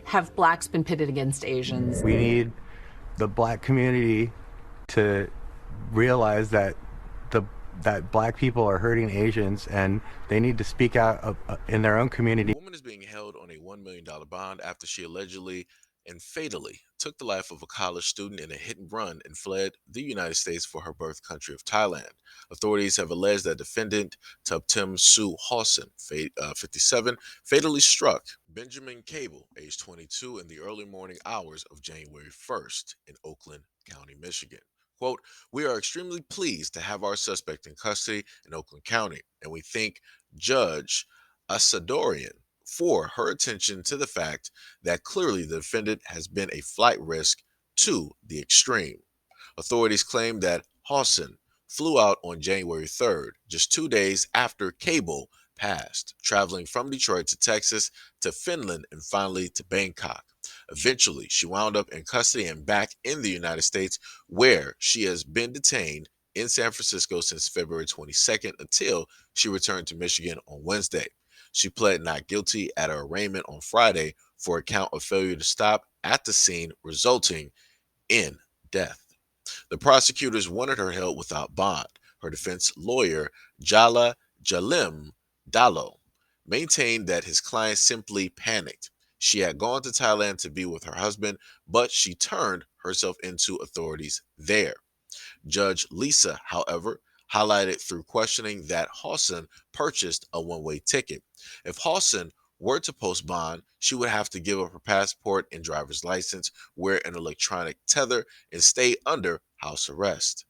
have blacks been pitted against Asians? We need the black community to realize that the that black people are hurting Asians, and they need to speak out in their own community. A woman is being held on a $1 million bond after she allegedly and fatally took the life of a college student in a hit and run and fled the United States for her birth country of Thailand. Authorities have alleged that defendant Tubtim Sue Hawson, 57, fatally struck Benjamin Cable, age 22, in the early morning hours of January 1st in Oakland County, Michigan. Quote, "We are extremely pleased to have our suspect in custody in Oakland County, and we thank Judge Asadorian for her attention to the fact that clearly the defendant has been a flight risk to the extreme." Authorities claim that Hawson flew out on January 3rd, just 2 days after Cable passed, traveling from Detroit to Texas to Finland and finally to Bangkok. Eventually, she wound up in custody and back in the United States, where she has been detained in San Francisco since February 22nd until she returned to Michigan on Wednesday. She pled not guilty at her arraignment on Friday for a count of failure to stop at the scene, resulting in death. The prosecutors wanted her held without bond. Her defense lawyer, Jala Jalim Dalo, maintained that his client simply panicked. She had gone to Thailand to be with her husband, but she turned herself into authorities there. Judge Lisa, however, highlighted through questioning that Hawson purchased a one-way ticket. If Hawson were to post bond, she would have to give up her passport and driver's license, wear an electronic tether, and stay under house arrest.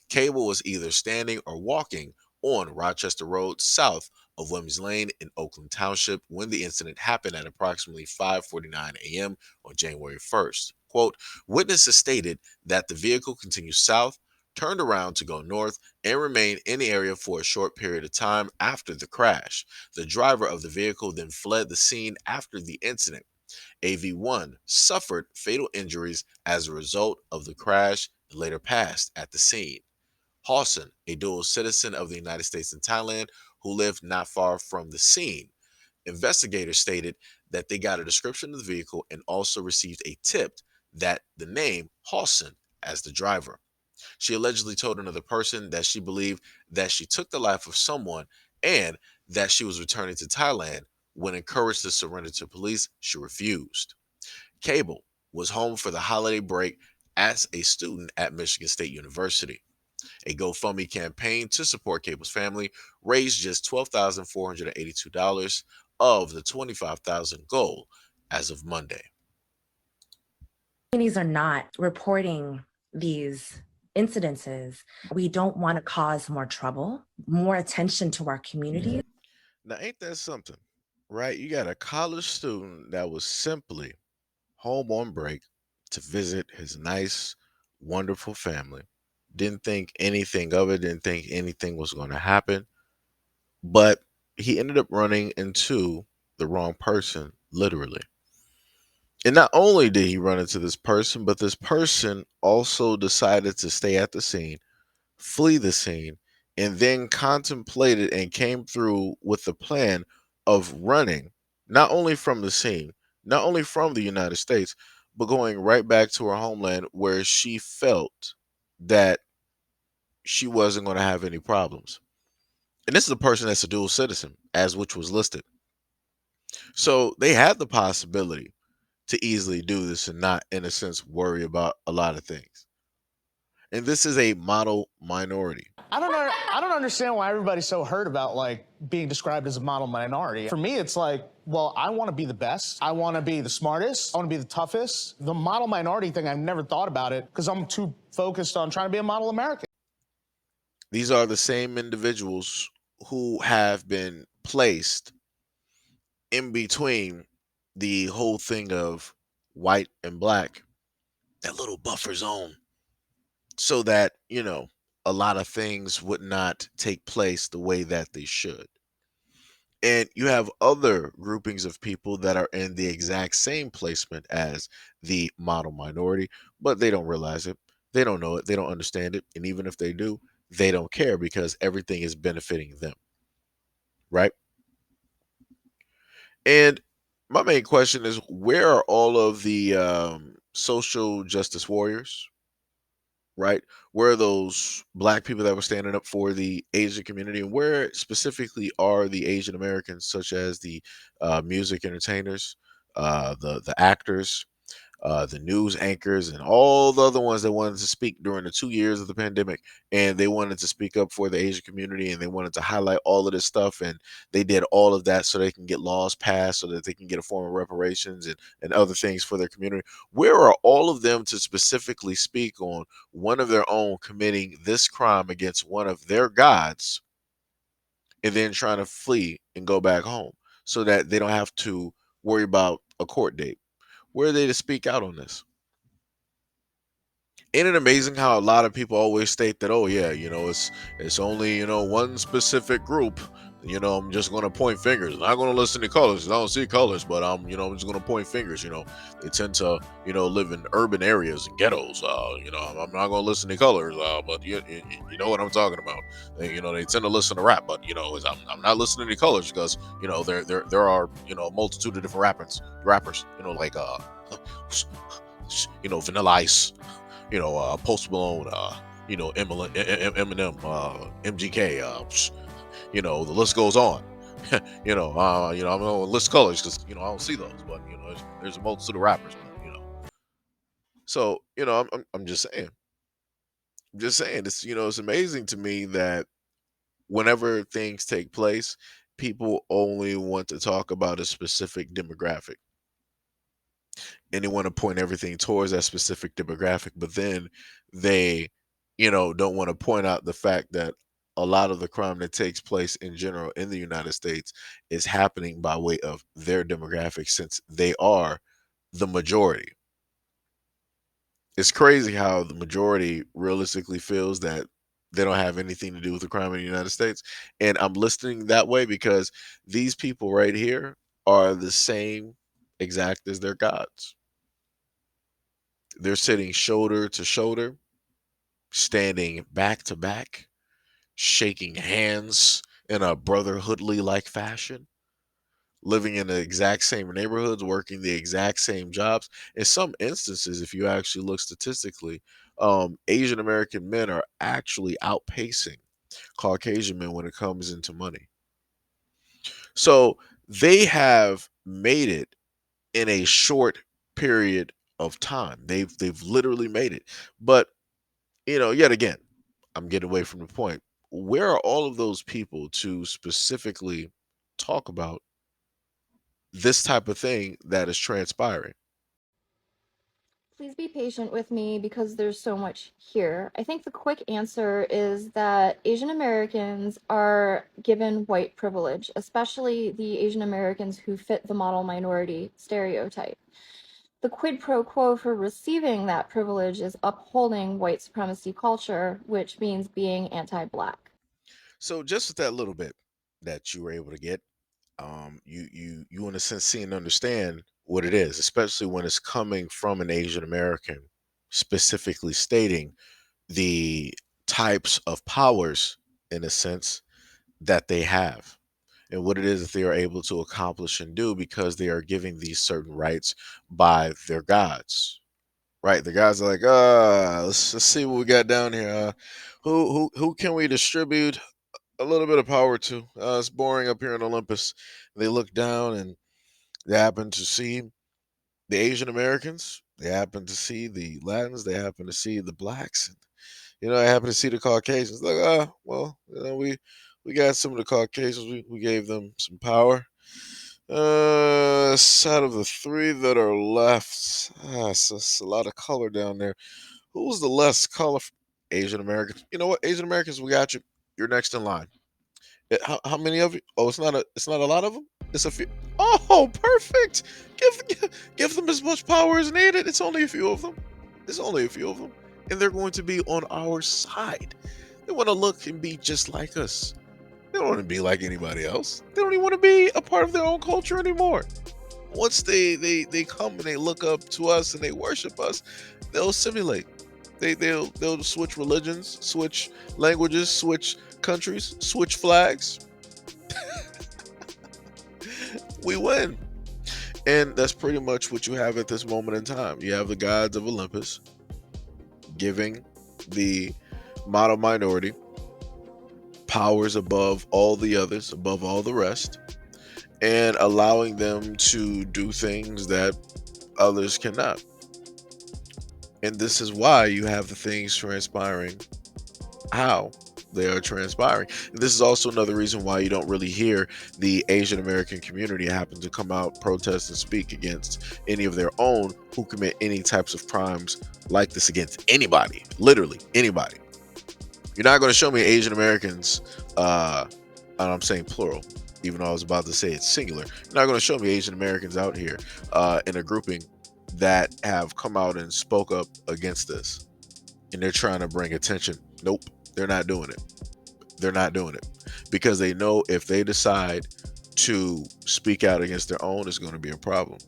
Cable was either standing or walking on Rochester Road south of Williams Lane in Oakland Township when the incident happened at approximately 5:49 a.m. on January 1st. Quote, "Witnesses stated that the vehicle continued south, turned around to go north, and remained in the area for a short period of time after the crash. The driver of the vehicle then fled the scene after the incident. AV1 suffered fatal injuries as a result of the crash and later passed at the scene. Hawson, a dual citizen of the United States and Thailand who lived not far from the scene. Investigators stated that they got a description of the vehicle and also received a tip that the name Hawson as the driver. She allegedly told another person that she believed that she took the life of someone and that she was returning to Thailand. When encouraged to surrender to police, she refused. Cable was home for the holiday break as a student at Michigan State University. A GoFundMe campaign to support Cable's family raised just $12,482 of the $25,000 goal as of Monday. Companies are not reporting these incidences. We don't want to cause more trouble, more attention to our community. Now, ain't that something, right? You got a college student that was simply home on break to visit his nice, wonderful family. Didn't think anything of it, didn't think anything was going to happen. But he ended up running into the wrong person, literally. And not only did he run into this person, but this person also decided to stay at the scene, flee the scene, and then contemplated and came through with the plan of running not only from the scene, not only from the United States, but going right back to her homeland where she felt that she wasn't going to have any problems. And this is a person that's a dual citizen, as which was listed. So they had the possibility to easily do this and not, in a sense, worry about a lot of things. And this is a model minority. I don't understand why everybody's so hurt about like being described as a model minority. For me, it's like, well, I want to be the best. I want to be the smartest. I want to be the toughest. The model minority thing, I've never thought about it because I'm too focused on trying to be a model American. These are the same individuals who have been placed in between the whole thing of white and black, that little buffer zone, so that, a lot of things would not take place the way that they should. And you have other groupings of people that are in the exact same placement as the model minority, but they don't realize it. They don't know it. They don't understand it. And even if they do, they don't care because everything is benefiting them. Right? And my main question is, where are all of the social justice warriors, right? Where are those black people that were standing up for the Asian community, and where specifically are the Asian Americans, such as the music entertainers, the actors, the news anchors, and all the other ones that wanted to speak during the 2 years of the pandemic, and they wanted to speak up for the Asian community, and they wanted to highlight all of this stuff, and they did all of that so they can get laws passed, so that they can get a form of reparations and other things for their community. Where are all of them to specifically speak on one of their own committing this crime against one of their gods, and then trying to flee and go back home so that they don't have to worry about a court date? Where are they to speak out on this? Ain't it amazing how a lot of people always state that, oh yeah, it's only, one specific group. I'm just gonna point fingers. I'm not gonna listen to colors. I don't see colors, but I'm just gonna point fingers. They tend to, live in urban areas and ghettos. I'm not gonna listen to colors, but you know what I'm talking about. They tend to listen to rap, but I'm not listening to colors because there are a multitude of different rappers. Like Vanilla Ice, Post Malone, Eminem, MGK, the list goes on. I'm gonna list colors because I don't see those, but there's a multitude of rappers, So I'm just saying, it's amazing to me that whenever things take place, people only want to talk about a specific demographic, and they want to point everything towards that specific demographic, but then they don't want to point out the fact that a lot of the crime that takes place in general in the United States is happening by way of their demographic, since they are the majority. It's crazy how the majority realistically feels that they don't have anything to do with the crime in the United States. And I'm listening that way because these people right here are the same exact as their gods. They're sitting shoulder to shoulder, standing back to back, shaking hands in a brotherhoodly like fashion, living in the exact same neighborhoods, working the exact same jobs. In some instances, if you actually look statistically, Asian American men are actually outpacing Caucasian men when it comes into money. So they have made it in a short period of time. They've literally made it. But yet again, I'm getting away from the point. Where are all of those people to specifically talk about this type of thing that is transpiring? Please be patient with me because there's so much here. I think the quick answer is that Asian Americans are given white privilege, especially the Asian Americans who fit the model minority stereotype. The quid pro quo for receiving that privilege is upholding white supremacy culture, which means being anti-Black. So just with that little bit that you were able to get, you in a sense see and understand what it is, especially when it's coming from an Asian American, specifically stating the types of powers, in a sense, that they have, and what it is that they are able to accomplish and do because they are giving these certain rights by their gods. Right, the guys are like, let's see what we got down here. Who can we distribute a little bit of power to? It's boring up here in Olympus. They look down and they happen to see the Asian Americans. They happen to see the Latins. They happen to see the blacks. And, I happen to see the Caucasians. Like, well, we got some of the Caucasians. We gave them some power. Out of the three that are left, it's a lot of color down there. Who's the less color? Asian Americans. You know what? Asian Americans, we got you. You're next in line. How many of you? Oh, it's not a lot of them. It's a few. Oh, perfect. Give them as much power as needed. It's only a few of them. It's only a few of them, and they're going to be on our side. They want to look and be just like us. They don't want to be like anybody else. They don't even want to be a part of their own culture anymore. Once they come and they look up to us and they worship us, they'll assimilate. They'll switch religions, switch languages, switch countries, switch flags. We win. And that's pretty much what you have at this moment in time. You have the gods of Olympus giving the model minority powers above all the others, above all the rest, and allowing them to do things that others cannot. And this is why you have the things transpiring how they are transpiring. And this is also another reason why you don't really hear the Asian American community happen to come out, protest, and speak against any of their own who commit any types of crimes like this against anybody, literally anybody. You're not going to show me Asian Americans, and I'm saying plural, even though I was about to say it's singular. You're not going to show me Asian Americans out here in a grouping that have come out and spoke up against this. And they're trying to bring attention. Nope, they're not doing it. They're not doing it because they know if they decide to speak out against their own, it's going to be a problem.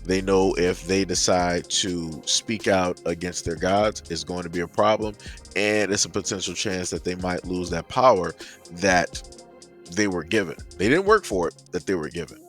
They know if they decide to speak out against their gods, it's going to be a problem. And it's a potential chance that they might lose that power that they were given. They didn't work for it, that they were given.